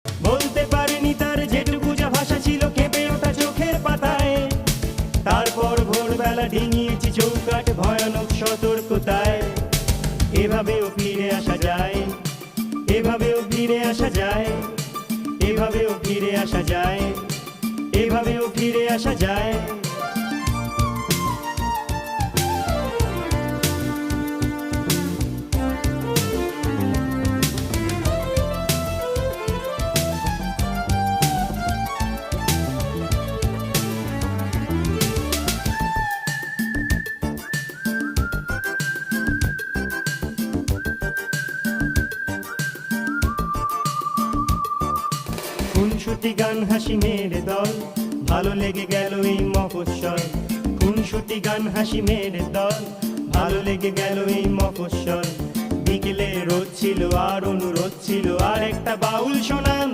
বলতে পারেনি তার যেটুকু যা ভাষা ছিল কেঁপে ওঠা চোখের পাতায়। তারপর ভোরবেলা ডিঙিয়েছি চৌকাঠ ভয়ানক সতর্কতায়। এভাবেও ফিরে আসা যায়, এভাবেও ফিরে আসা যায়, এভাবেও ফিরে আসা যায়, এভাবেও ফিরে আসা যায়। খুনসুটি গান হাসি মেরে দল, ভালো লেগে গেল এই মফস্বল। খুনসুটি গান হাসি মেরে দল, ভালো লেগে গেল এই মফস্বল। বিকেলে রোদ ছিল আর অনুরোধ ছিল আর একটা বাউল শোনান।